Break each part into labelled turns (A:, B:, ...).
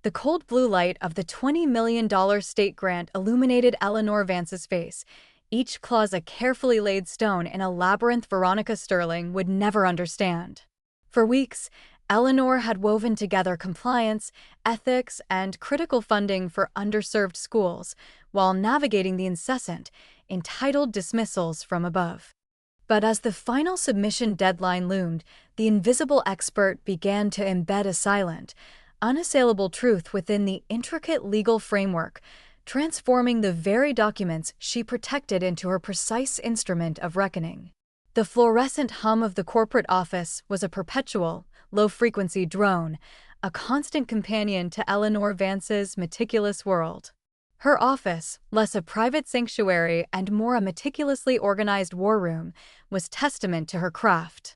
A: The cold blue light of the $20 million state grant illuminated Eleanor Vance's face, each clause a carefully laid stone in a labyrinth Veronica Sterling would never understand. For weeks, Eleanor had woven together compliance, ethics, and critical funding for underserved schools, while navigating the incessant, entitled dismissals from above. But as the final submission deadline loomed, the invisible expert began to embed a silent, unassailable truth within the intricate legal framework, transforming the very documents she protected into her precise instrument of reckoning. The fluorescent hum of the corporate office was a perpetual, low-frequency drone, a constant companion to Eleanor Vance's meticulous world. Her office, less a private sanctuary and more a meticulously organized war room, was testament to her craft.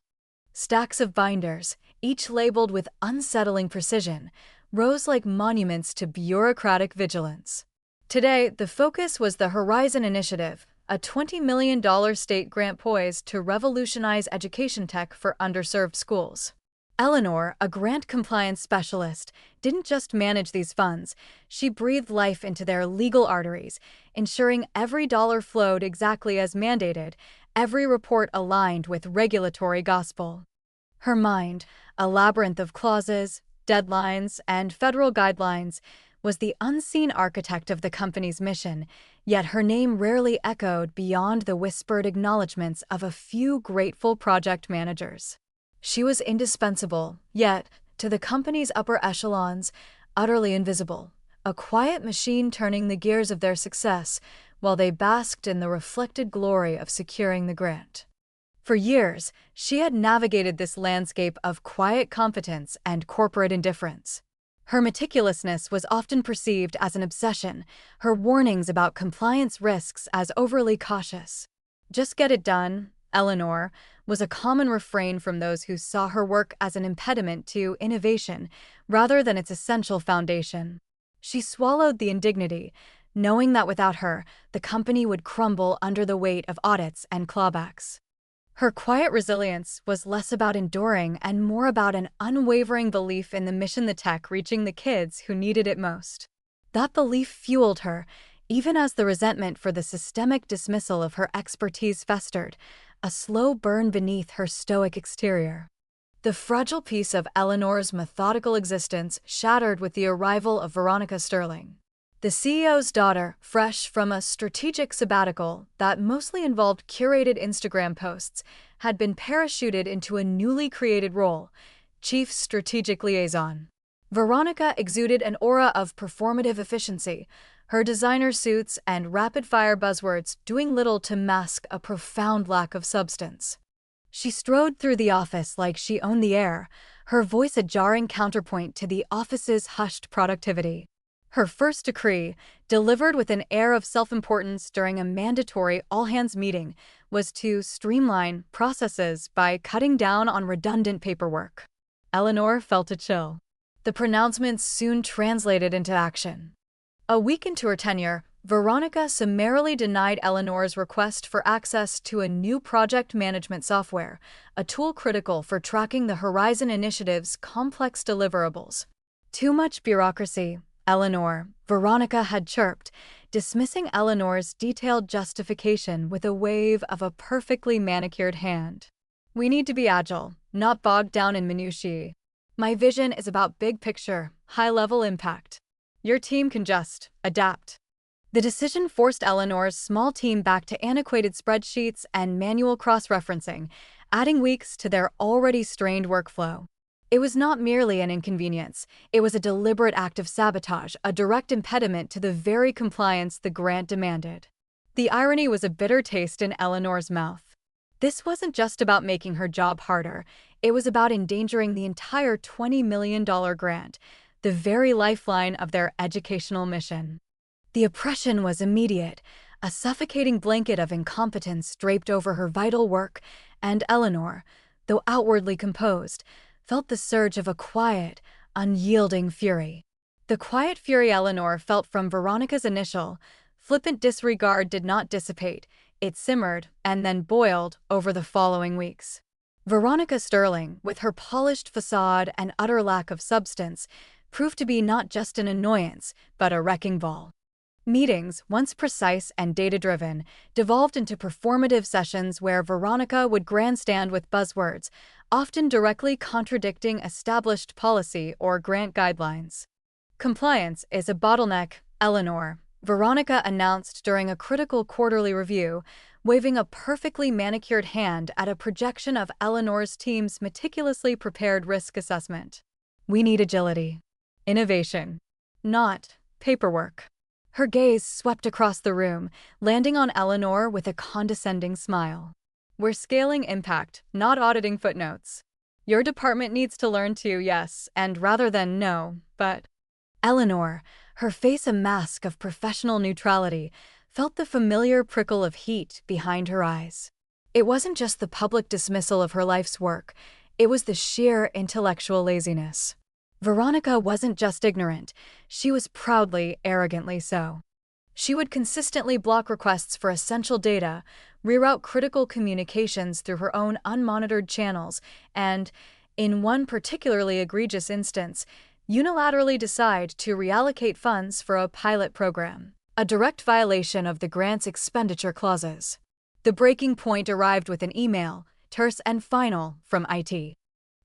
A: Stacks of binders, each labeled with unsettling precision, rose like monuments to bureaucratic vigilance. Today, the focus was the Horizon Initiative, a $20 million state grant poised to revolutionize education tech for underserved schools. Eleanor, a grant compliance specialist, didn't just manage these funds, she breathed life into their legal arteries, ensuring every dollar flowed exactly as mandated, every report aligned with regulatory gospel. Her mind, a labyrinth of clauses, deadlines, and federal guidelines, was the unseen architect of the company's mission, yet her name rarely echoed beyond the whispered acknowledgments of a few grateful project managers. She was indispensable, yet, to the company's upper echelons, utterly invisible, a quiet machine turning the gears of their success while they basked in the reflected glory of securing the grant. For years, she had navigated this landscape of quiet competence and corporate indifference. Her meticulousness was often perceived as an obsession, her warnings about compliance risks as overly cautious. Just get it done, Eleanor, was a common refrain from those who saw her work as an impediment to innovation rather than its essential foundation. She swallowed the indignity, knowing that without her, the company would crumble under the weight of audits and clawbacks. Her quiet resilience was less about enduring and more about an unwavering belief in the mission, the tech reaching the kids who needed it most. That belief fueled her, even as the resentment for the systemic dismissal of her expertise festered, a slow burn beneath her stoic exterior. The fragile peace of Eleanor's methodical existence shattered with the arrival of Veronica Sterling. The CEO's daughter, fresh from a strategic sabbatical that mostly involved curated Instagram posts, had been parachuted into a newly created role, Chief Strategic Liaison. Veronica exuded an aura of performative efficiency, her designer suits and rapid-fire buzzwords doing little to mask a profound lack of substance. She strode through the office like she owned the air, her voice a jarring counterpoint to the office's hushed productivity. Her first decree, delivered with an air of self-importance during a mandatory all-hands meeting, was to streamline processes by cutting down on redundant paperwork. Eleanor felt a chill. The pronouncements soon translated into action. A week into her tenure, Veronica summarily denied Eleanor's request for access to a new project management software, a tool critical for tracking the Horizon Initiative's complex deliverables. Too much bureaucracy, Eleanor, Veronica had chirped, dismissing Eleanor's detailed justification with a wave of a perfectly manicured hand. We need to be agile, not bogged down in minutiae. My vision is about big picture, high-level impact. Your team can just adapt. The decision forced Eleanor's small team back to antiquated spreadsheets and manual cross-referencing, adding weeks to their already strained workflow. It was not merely an inconvenience, it was a deliberate act of sabotage, a direct impediment to the very compliance the grant demanded. The irony was a bitter taste in Eleanor's mouth. This wasn't just about making her job harder, it was about endangering the entire $20 million grant, the very lifeline of their educational mission. The oppression was immediate, a suffocating blanket of incompetence draped over her vital work, and Eleanor, though outwardly composed, felt the surge of a quiet, unyielding fury. The quiet fury Eleanor felt from Veronica's initial, flippant disregard did not dissipate, it simmered and then boiled over the following weeks. Veronica Sterling, with her polished facade and utter lack of substance, proved to be not just an annoyance, but a wrecking ball. Meetings, once precise and data-driven, devolved into performative sessions where Veronica would grandstand with buzzwords, often directly contradicting established policy or grant guidelines. "Compliance is a bottleneck, Eleanor," Veronica announced during a critical quarterly review, waving a perfectly manicured hand at a projection of Eleanor's team's meticulously prepared risk assessment. "We need agility. Innovation. Not paperwork." Her gaze swept across the room, landing on Eleanor with a condescending smile. "We're scaling impact, not auditing footnotes. Your department needs to learn to yes, and rather than no, but—" Eleanor, her face a mask of professional neutrality, felt the familiar prickle of heat behind her eyes. It wasn't just the public dismissal of her life's work, it was the sheer intellectual laziness. Veronica wasn't just ignorant, she was proudly, arrogantly so. She would consistently block requests for essential data, reroute critical communications through her own unmonitored channels, and, in one particularly egregious instance, unilaterally decide to reallocate funds for a pilot program, a direct violation of the grant's expenditure clauses. The breaking point arrived with an email, terse and final, from IT.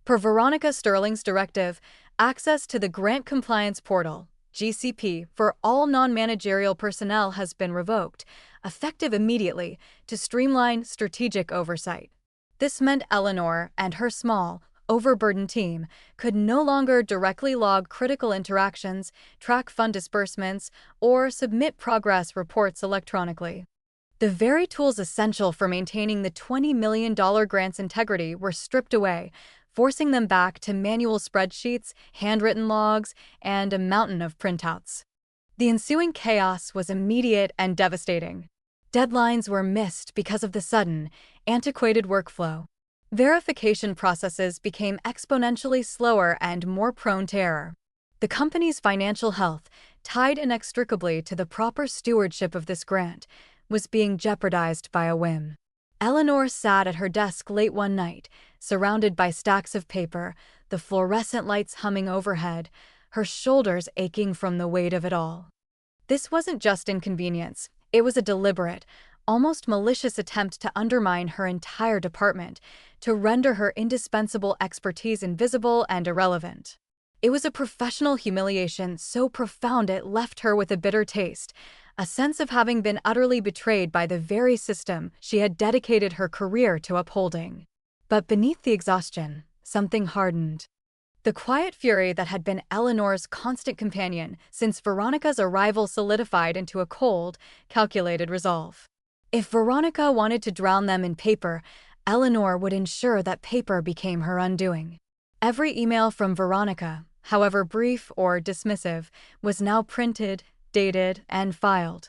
A: Per Veronica Sterling's directive, access to the Grant Compliance Portal, GCP, for all non-managerial personnel has been revoked, effective immediately, to streamline strategic oversight. This meant Eleanor and her small, overburdened team could no longer directly log critical interactions, track fund disbursements, or submit progress reports electronically. The very tools essential for maintaining the $20 million grant's integrity were stripped away, forcing them back to manual spreadsheets, handwritten logs, and a mountain of printouts. The ensuing chaos was immediate and devastating. Deadlines were missed because of the sudden, antiquated workflow. Verification processes became exponentially slower and more prone to error. The company's financial health, tied inextricably to the proper stewardship of this grant, was being jeopardized by a whim. Eleanor sat at her desk late one night, surrounded by stacks of paper, the fluorescent lights humming overhead, her shoulders aching from the weight of it all. This wasn't just inconvenience, it was a deliberate, almost malicious attempt to undermine her entire department, to render her indispensable expertise invisible and irrelevant. It was a professional humiliation so profound it left her with a bitter taste, a sense of having been utterly betrayed by the very system she had dedicated her career to upholding. But beneath the exhaustion, something hardened. The quiet fury that had been Eleanor's constant companion since Veronica's arrival solidified into a cold, calculated resolve. If Veronica wanted to drown them in paper, Eleanor would ensure that paper became her undoing. Every email from Veronica, however brief or dismissive, was now printed, dated, and filed.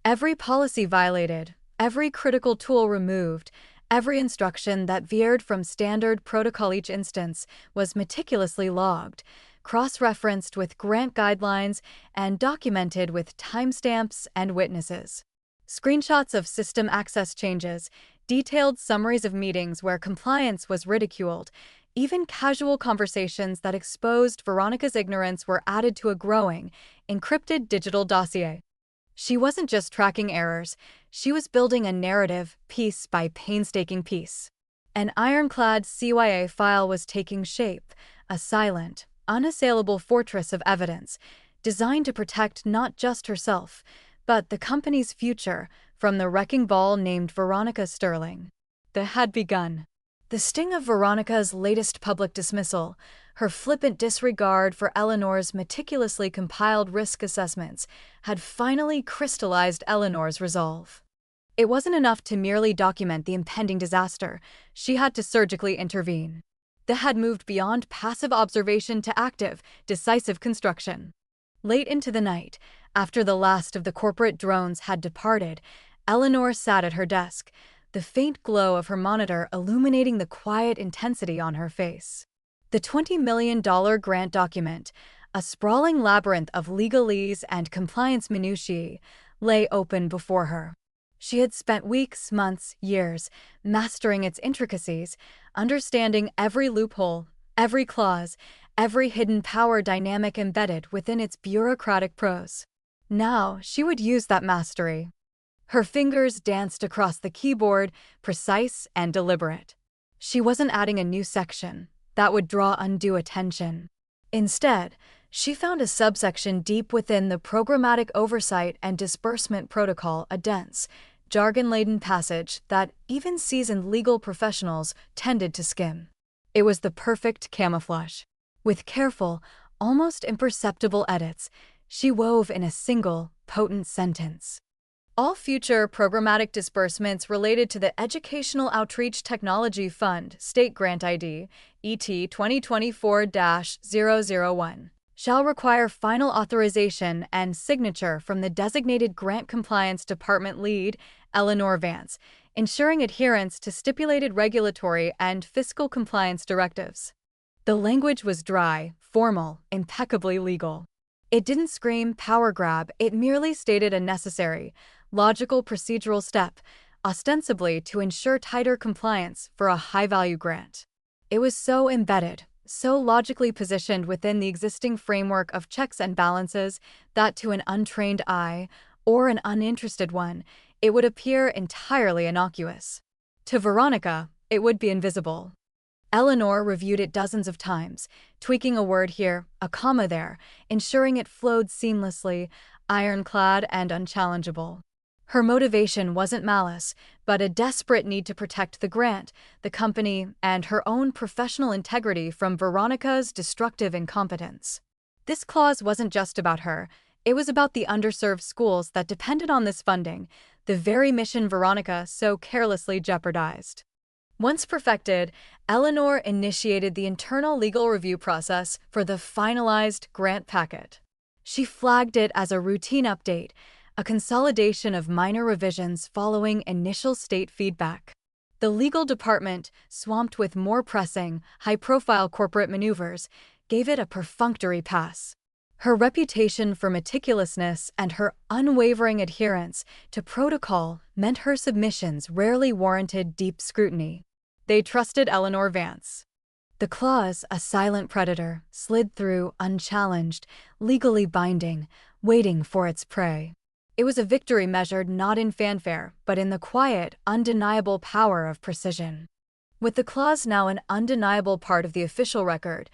A: Every policy violated, every critical tool removed, every instruction that veered from standard protocol each instance was meticulously logged, cross-referenced with grant guidelines, and documented with timestamps and witnesses. Screenshots of system access changes, detailed summaries of meetings where compliance was ridiculed, even casual conversations that exposed Veronica's ignorance were added to a growing, encrypted digital dossier. She wasn't just tracking errors, she was building a narrative, piece by painstaking piece. An ironclad CYA file was taking shape, a silent, unassailable fortress of evidence, designed to protect not just herself, but the company's future from the wrecking ball named Veronica Sterling. The had begun. The sting of Veronica's latest public dismissal, her flippant disregard for Eleanor's meticulously compiled risk assessments, had finally crystallized Eleanor's resolve. It wasn't enough to merely document the impending disaster, she had to surgically intervene. The had moved beyond passive observation to active, decisive construction. Late into the night, after the last of the corporate drones had departed, Eleanor sat at her desk, the faint glow of her monitor illuminating the quiet intensity on her face. The $20 million grant document, a sprawling labyrinth of legalese and compliance minutiae, lay open before her. She had spent weeks, months, years, mastering its intricacies, understanding every loophole, every clause, every hidden power dynamic embedded within its bureaucratic prose. Now she would use that mastery. Her fingers danced across the keyboard, precise and deliberate. She wasn't adding a new section that would draw undue attention. Instead, she found a subsection deep within the programmatic oversight and disbursement protocol, a dense, jargon-laden passage that even seasoned legal professionals tended to skim. It was the perfect camouflage. With careful, almost imperceptible edits, she wove in a single, potent sentence. All future programmatic disbursements related to the Educational Outreach Technology Fund State Grant ID, ET 2024-001, shall require final authorization and signature from the designated Grant Compliance Department lead, Eleanor Vance, ensuring adherence to stipulated regulatory and fiscal compliance directives. The language was dry, formal, impeccably legal. It didn't scream power grab, it merely stated a necessary, logical procedural step, ostensibly to ensure tighter compliance for a high-value grant. It was so embedded, so logically positioned within the existing framework of checks and balances that to an untrained eye, or an uninterested one, it would appear entirely innocuous. To Veronica, it would be invisible. Eleanor reviewed it dozens of times, tweaking a word here, a comma there, ensuring it flowed seamlessly, ironclad and unchallengeable. Her motivation wasn't malice, but a desperate need to protect the grant, the company, and her own professional integrity from Veronica's destructive incompetence. This clause wasn't just about her, it was about the underserved schools that depended on this funding, the very mission Veronica so carelessly jeopardized. Once perfected, Eleanor initiated the internal legal review process for the finalized grant packet. She flagged it as a routine update, a consolidation of minor revisions following initial state feedback. The legal department, swamped with more pressing, high-profile corporate maneuvers, gave it a perfunctory pass. Her reputation for meticulousness and her unwavering adherence to protocol meant her submissions rarely warranted deep scrutiny. They trusted Eleanor Vance. The clause, a silent predator, slid through unchallenged, legally binding, waiting for its prey. It was a victory measured not in fanfare, but in the quiet, undeniable power of precision. With the clause now an undeniable part of the official record,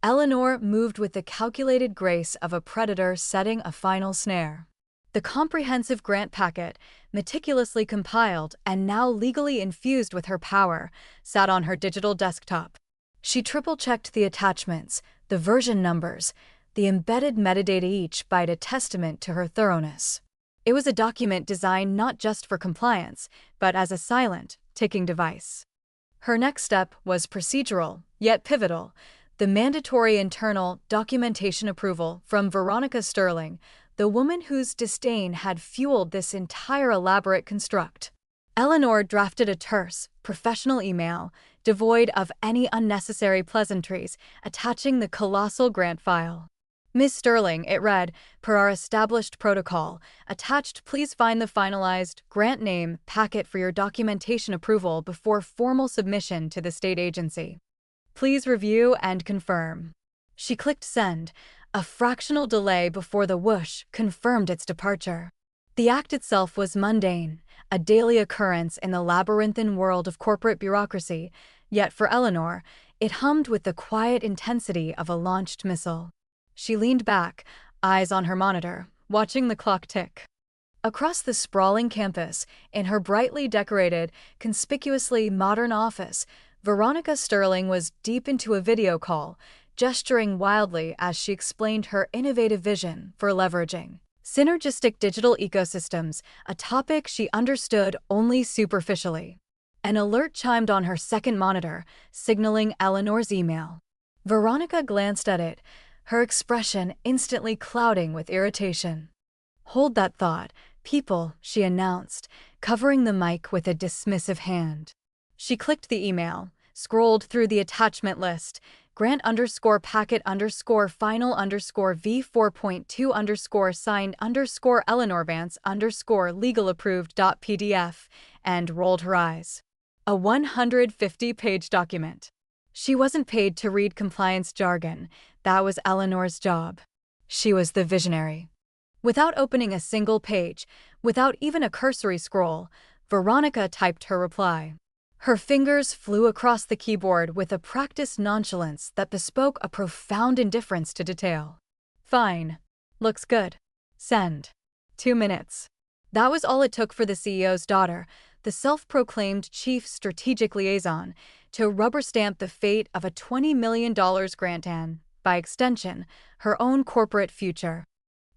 A: Eleanor moved with the calculated grace of a predator setting a final snare. The comprehensive grant packet, meticulously compiled and now legally infused with her power, sat on her digital desktop. She triple-checked the attachments, the version numbers, the embedded metadata, each byte a testament to her thoroughness. It was a document designed not just for compliance, but as a silent, ticking device. Her next step was procedural, yet pivotal, the mandatory internal documentation approval from Veronica Sterling, the woman whose disdain had fueled this entire elaborate construct. Eleanor drafted a terse, professional email, devoid of any unnecessary pleasantries, attaching the colossal grant file. Ms. Sterling, it read, per our established protocol, attached, please find the finalized grant name packet for your documentation approval before formal submission to the state agency. Please review and confirm. She clicked send. A fractional delay before the whoosh confirmed its departure. The act itself was mundane, a daily occurrence in the labyrinthine world of corporate bureaucracy, yet for Eleanor, it hummed with the quiet intensity of a launched missile. She leaned back, eyes on her monitor, watching the clock tick. Across the sprawling campus, in her brightly decorated, conspicuously modern office, Veronica Sterling was deep into a video call, gesturing wildly as she explained her innovative vision for leveraging synergistic digital ecosystems, a topic she understood only superficially. An alert chimed on her second monitor, signaling Eleanor's email. Veronica glanced at it, her expression instantly clouding with irritation. Hold that thought, people, she announced, covering the mic with a dismissive hand. She clicked the email, scrolled through the attachment list, grant_packet_final_V4.2_signed_Eleanor Vance_legal approved.pdf, and rolled her eyes. A 150-page document. She wasn't paid to read compliance jargon. That was Eleanor's job. She was the visionary. Without opening a single page, without even a cursory scroll, Veronica typed her reply. Her fingers flew across the keyboard with a practiced nonchalance that bespoke a profound indifference to detail. Fine. Looks good. Send. 2 minutes. That was all it took for the CEO's daughter, the self-proclaimed chief strategic liaison, to rubber stamp the fate of a $20 million grant and, by extension, her own corporate future.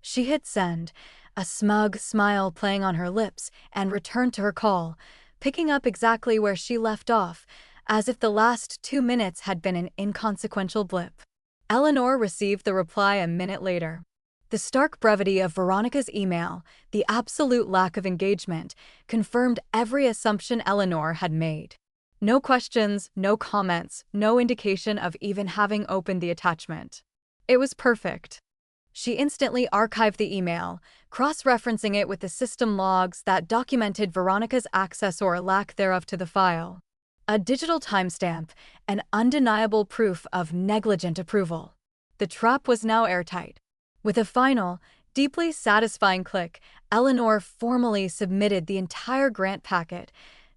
A: She hit send, a smug smile playing on her lips, and returned to her call, picking up exactly where she left off, as if the last 2 minutes had been an inconsequential blip. Eleanor received the reply a minute later. The stark brevity of Veronica's email, the absolute lack of engagement, confirmed every assumption Eleanor had made. No questions, no comments, no indication of even having opened the attachment. It was perfect. She instantly archived the email, cross-referencing it with the system logs that documented Veronica's access or lack thereof to the file. A digital timestamp, an undeniable proof of negligent approval. The trap was now airtight. With a final, deeply satisfying click, Eleanor formally submitted the entire grant packet,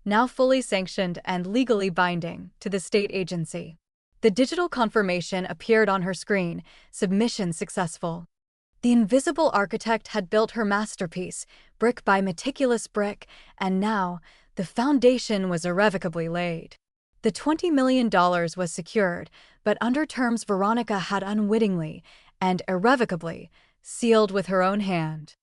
A: now fully sanctioned and legally binding, to the state agency. The digital confirmation appeared on her screen, submission successful. The invisible architect had built her masterpiece, brick by meticulous brick, and now, the foundation was irrevocably laid. The $20 million was secured, but under terms Veronica had unwittingly, and irrevocably, sealed with her own hand.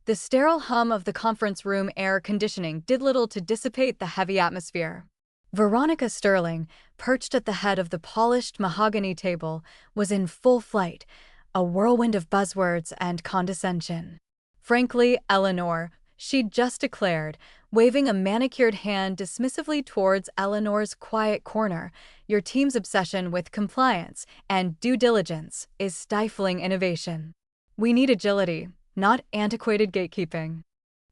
A: The sterile hum of the conference room air conditioning did little to dissipate the heavy atmosphere. Veronica Sterling, perched at the head of the polished mahogany table, was in full flight, a whirlwind of buzzwords and condescension. Frankly, Eleanor, she'd just declared, waving a manicured hand dismissively towards Eleanor's quiet corner, your team's obsession with compliance and due diligence is stifling innovation. We need agility, not antiquated gatekeeping.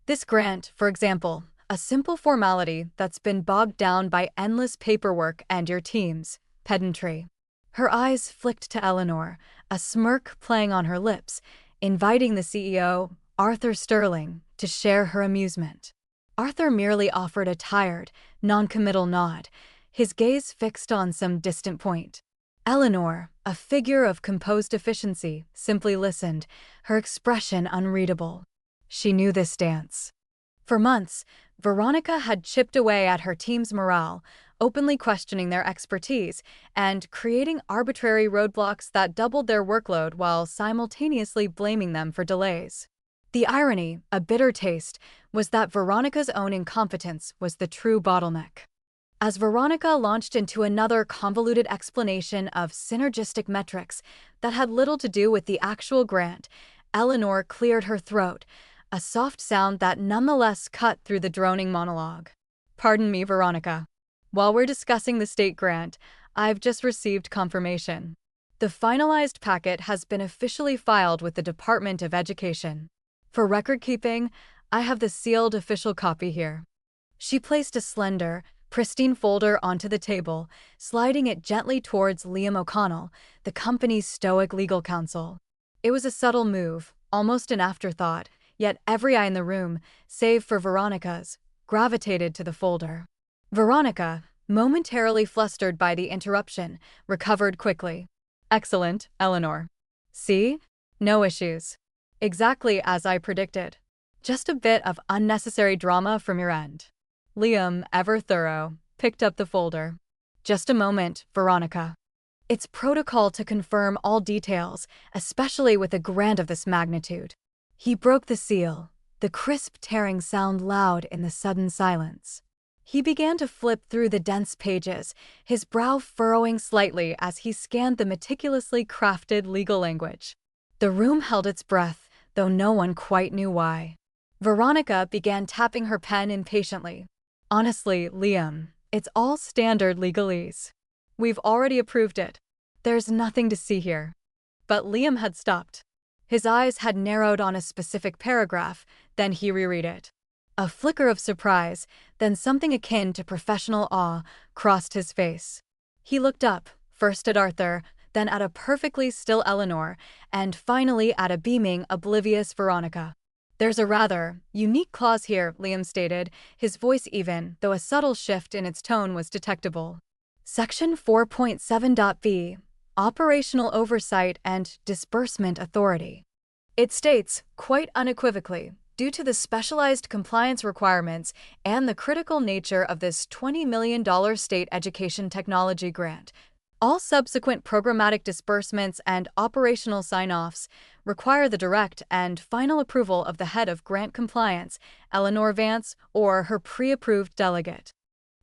A: This grant, for example, a simple formality that's been bogged down by endless paperwork and your team's pedantry. Her eyes flicked to Eleanor, a smirk playing on her lips, inviting the CEO, Arthur Sterling, to share her amusement. Arthur merely offered a tired, non-committal nod, his gaze fixed on some distant point. Eleanor, a figure of composed efficiency, simply listened, her expression unreadable. She knew this dance. For months, Veronica had chipped away at her team's morale, openly questioning their expertise and creating arbitrary roadblocks that doubled their workload while simultaneously blaming them for delays. The irony, a bitter taste, was that Veronica's own incompetence was the true bottleneck. As Veronica launched into another convoluted explanation of synergistic metrics that had little to do with the actual grant, Eleanor cleared her throat, a soft sound that nonetheless cut through the droning monologue. Pardon me, Veronica. While we're discussing the state grant, I've just received confirmation. The finalized packet has been officially filed with the Department of Education. For record-keeping, I have the sealed official copy here. She placed a slender, pristine folder onto the table, sliding it gently towards Liam O'Connell, the company's stoic legal counsel. It was a subtle move, almost an afterthought, yet every eye in the room, save for Veronica's, gravitated to the folder. Veronica, momentarily flustered by the interruption, recovered quickly. Excellent, Eleanor. See? No issues. Exactly as I predicted. Just a bit of unnecessary drama from your end. Liam, ever thorough, picked up the folder. Just a moment, Veronica. It's protocol to confirm all details, especially with a grant of this magnitude. He broke the seal, the crisp tearing sound loud in the sudden silence. He began to flip through the dense pages, his brow furrowing slightly as he scanned the meticulously crafted legal language. The room held its breath, though no one quite knew why. Veronica began tapping her pen impatiently. Honestly, Liam, it's all standard legalese. We've already approved it. There's nothing to see here. But Liam had stopped. His eyes had narrowed on a specific paragraph, then he reread it. A flicker of surprise, then something akin to professional awe, crossed his face. He looked up, first at Arthur, then at a perfectly still Eleanor, and finally at a beaming, oblivious Veronica. "There's a rather unique clause here," Liam stated, his voice even, though a subtle shift in its tone was detectable. Section 4.7.b, Operational Oversight and Disbursement Authority. It states, quite unequivocally, due to the specialized compliance requirements and the critical nature of this $20 million state education technology grant, all subsequent programmatic disbursements and operational sign-offs require the direct and final approval of the head of grant compliance, Eleanor Vance, or her pre-approved delegate.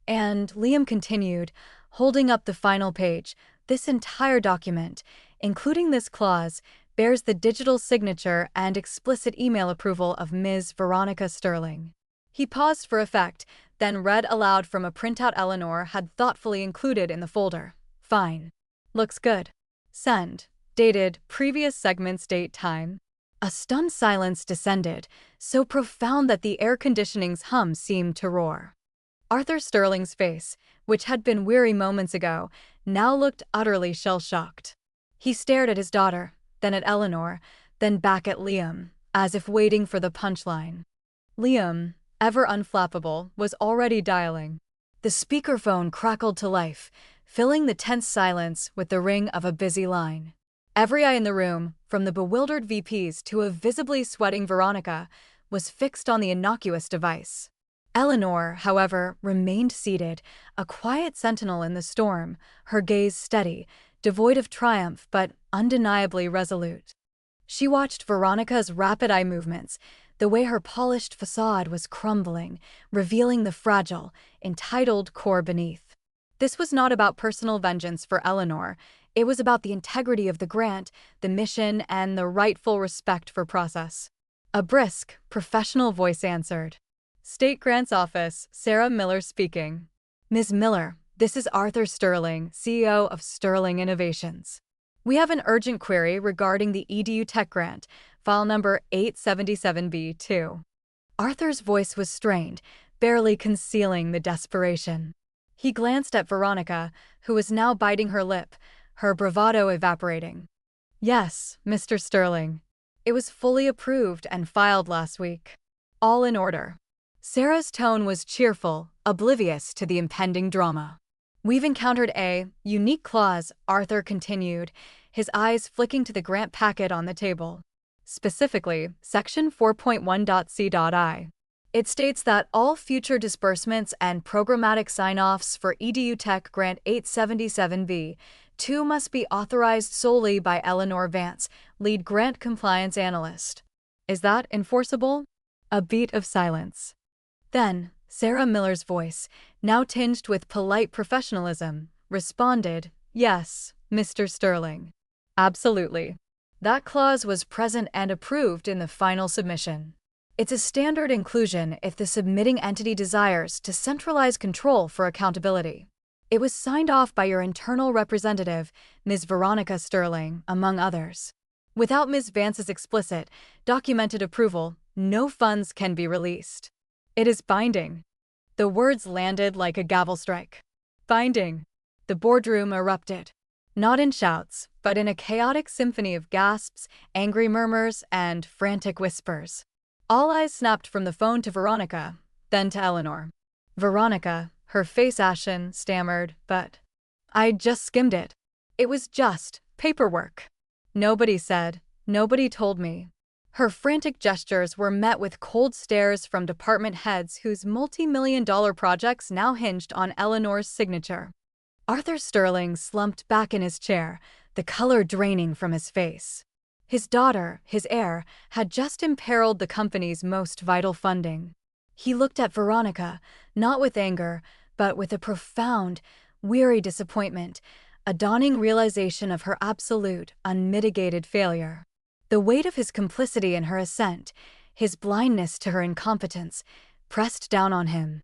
A: And Liam continued, holding up the final page, "This entire document, including this clause, bears the digital signature and explicit email approval of Ms. Veronica Sterling." He paused for effect, then read aloud from a printout Eleanor had thoughtfully included in the folder. "Fine. Looks good. Send. Dated, previous segment's date time." A stunned silence descended, so profound that the air conditioning's hum seemed to roar. Arthur Sterling's face, which had been weary moments ago, now looked utterly shell-shocked. He stared at his daughter, then at Eleanor, then back at Liam, as if waiting for the punchline. Liam, ever unflappable, was already dialing. The speakerphone crackled to life, filling the tense silence with the ring of a busy line. Every eye in the room, from the bewildered VPs to a visibly sweating Veronica, was fixed on the innocuous device. Eleanor, however, remained seated, a quiet sentinel in the storm, her gaze steady, devoid of triumph but undeniably resolute. She watched Veronica's rapid eye movements, the way her polished facade was crumbling, revealing the fragile, entitled core beneath. This was not about personal vengeance for Eleanor. It was about the integrity of the grant, the mission, and the rightful respect for process. A brisk, professional voice answered. "State Grants Office, Sarah Miller speaking." "Ms. Miller, this is Arthur Sterling, CEO of Sterling Innovations. We have an urgent query regarding the EDU Tech Grant, file number 877B2. Arthur's voice was strained, barely concealing the desperation. He glanced at Veronica, who was now biting her lip, her bravado evaporating. "Yes, Mr. Sterling. It was fully approved and filed last week. All in order." Sarah's tone was cheerful, oblivious to the impending drama. "We've encountered a unique clause," Arthur continued, his eyes flicking to the grant packet on the table. Specifically, Section 4.1.c.i. It states that all future disbursements and programmatic sign-offs for EDU Tech Grant 877B2 must be authorized solely by Eleanor Vance, lead grant compliance analyst. Is that enforceable? A beat of silence. Then, Sarah Miller's voice, now tinged with polite professionalism, responded, "Yes, Mr. Sterling. Absolutely. That clause was present and approved in the final submission. It's a standard inclusion if the submitting entity desires to centralize control for accountability. It was signed off by your internal representative, Ms. Veronica Sterling, among others. Without Ms. Vance's explicit, documented approval, no funds can be released. It is binding." The words landed like a gavel strike. Binding. The boardroom erupted. Not in shouts, but in a chaotic symphony of gasps, angry murmurs, and frantic whispers. All eyes snapped from the phone to Veronica, then to Eleanor. Veronica, her face ashen, stammered, "But I just skimmed it. It was just paperwork. Nobody said, nobody told me." Her frantic gestures were met with cold stares from department heads whose multi-million-dollar projects now hinged on Eleanor's signature. Arthur Sterling slumped back in his chair, the color draining from his face. His daughter, his heir, had just imperiled the company's most vital funding. He looked at Veronica, not with anger, but with a profound, weary disappointment, a dawning realization of her absolute, unmitigated failure. The weight of his complicity in her ascent, his blindness to her incompetence, pressed down on him.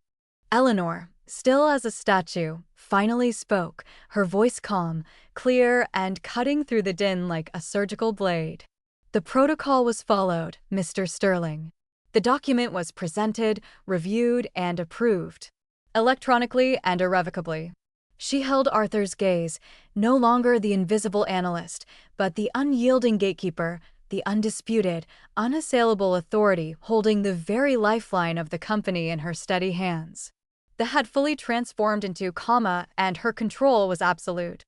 A: Eleanor, still as a statue, finally spoke, her voice calm, clear, and cutting through the din like a surgical blade. "The protocol was followed, Mr. Sterling. The document was presented, reviewed, and approved. Electronically and irrevocably. She held Arthur's gaze, no longer the invisible analyst, but the unyielding gatekeeper, the undisputed, unassailable authority holding the very lifeline of the company in her steady hands. The had fully transformed into comma, and her control was absolute.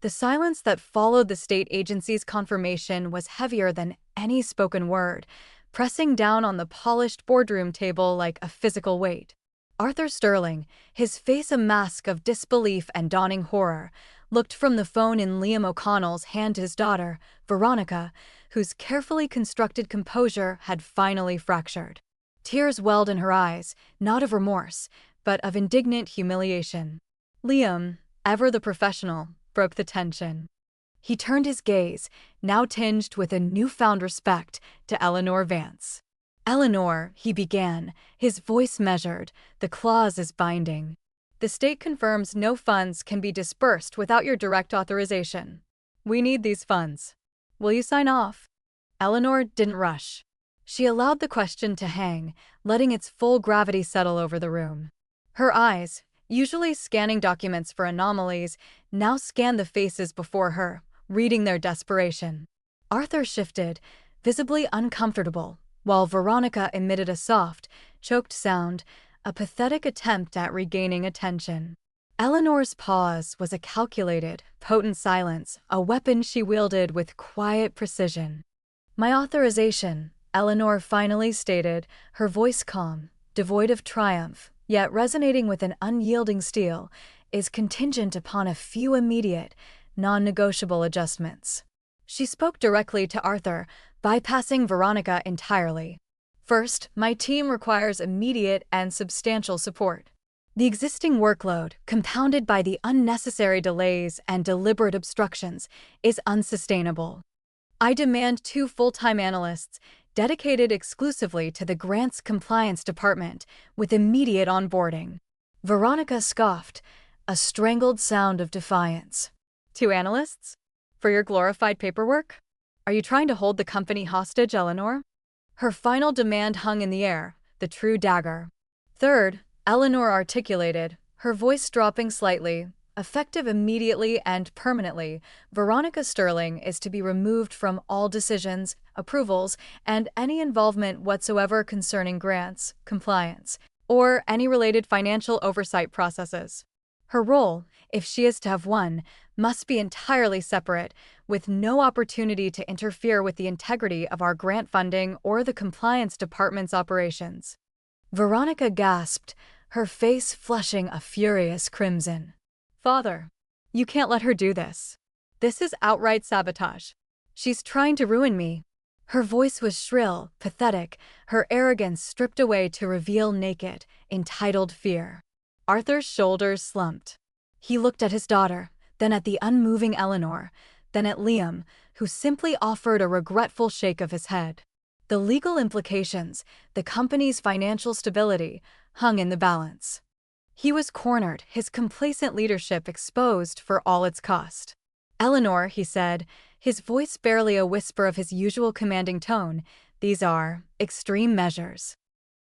A: The silence that followed the state agency's confirmation was heavier than any spoken word, pressing down on the polished boardroom table like a physical weight. Arthur Sterling, his face a mask of disbelief and dawning horror, looked from the phone in Liam O'Connell's hand to his daughter, Veronica, whose carefully constructed composure had finally fractured. Tears welled in her eyes, not of remorse, but of indignant humiliation. Liam, ever the professional, broke the tension. He turned his gaze, now tinged with a newfound respect, to Eleanor Vance. "Eleanor," he began, his voice measured, the clause binding. "The state confirms no funds can be disbursed without your direct authorization. We need these funds. Will you sign off?" Eleanor didn't rush. She allowed the question to hang, letting its full gravity settle over the room. Her eyes, usually scanning documents for anomalies, now scanned the faces before her, reading their desperation. Arthur shifted, visibly uncomfortable, while Veronica emitted a soft, choked sound, a pathetic attempt at regaining attention. Eleanor's pause was a calculated, potent silence, a weapon she wielded with quiet precision. "My authorization," Eleanor finally stated, her voice calm, devoid of triumph, yet resonating with an unyielding steel, "is contingent upon a few immediate, non-negotiable adjustments." She spoke directly to Arthur, bypassing Veronica entirely. "First, my team requires immediate and substantial support. The existing workload, compounded by the unnecessary delays and deliberate obstructions, is unsustainable. I demand 2 full-time analysts dedicated exclusively to the grants compliance department with immediate onboarding." Veronica scoffed, a strangled sound of defiance. "2 analysts? For your glorified paperwork? Are you trying to hold the company hostage, Eleanor?" Her final demand hung in the air, the true dagger. "Third," Eleanor articulated, her voice dropping slightly, "effective immediately and permanently, Veronica Sterling is to be removed from all decisions, approvals, and any involvement whatsoever concerning grants, compliance, or any related financial oversight processes. Her role, if she is to have one, must be entirely separate, with no opportunity to interfere with the integrity of our grant funding or the compliance department's operations." Veronica gasped, her face flushing a furious crimson. "Father, you can't let her do this. This is outright sabotage. She's trying to ruin me." Her voice was shrill, pathetic, her arrogance stripped away to reveal naked, entitled fear. Arthur's shoulders slumped. He looked at his daughter, then at the unmoving Eleanor, then at Liam, who simply offered a regretful shake of his head. The legal implications, the company's financial stability, hung in the balance. He was cornered, his complacent leadership exposed for all its cost. "Eleanor," he said, his voice barely a whisper of his usual commanding tone, "these are extreme measures.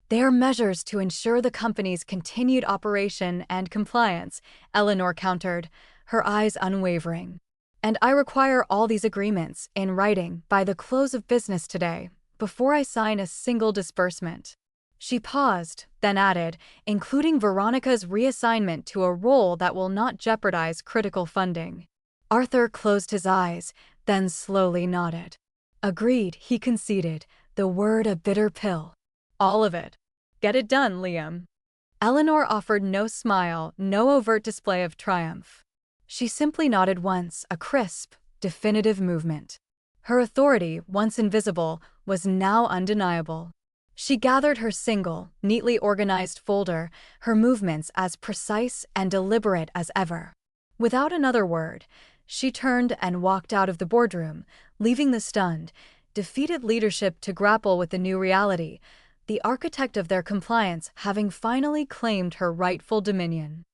A: They are measures to ensure the company's continued operation and compliance," Eleanor countered, her eyes unwavering. "And I require all these agreements, in writing, by the close of business today, before I sign a single disbursement." She paused, then added, "including Veronica's reassignment to a role that will not jeopardize critical funding." Arthur closed his eyes, then slowly nodded. "Agreed," he conceded, the word a bitter pill. "All of it. Get it done, Liam." Eleanor offered no smile, no overt display of triumph. She simply nodded once, a crisp, definitive movement. Her authority, once invisible, was now undeniable. She gathered her single, neatly organized folder, her movements as precise and deliberate as ever. Without another word, she turned and walked out of the boardroom, leaving the stunned, defeated leadership to grapple with the new reality, the architect of their compliance having finally claimed her rightful dominion.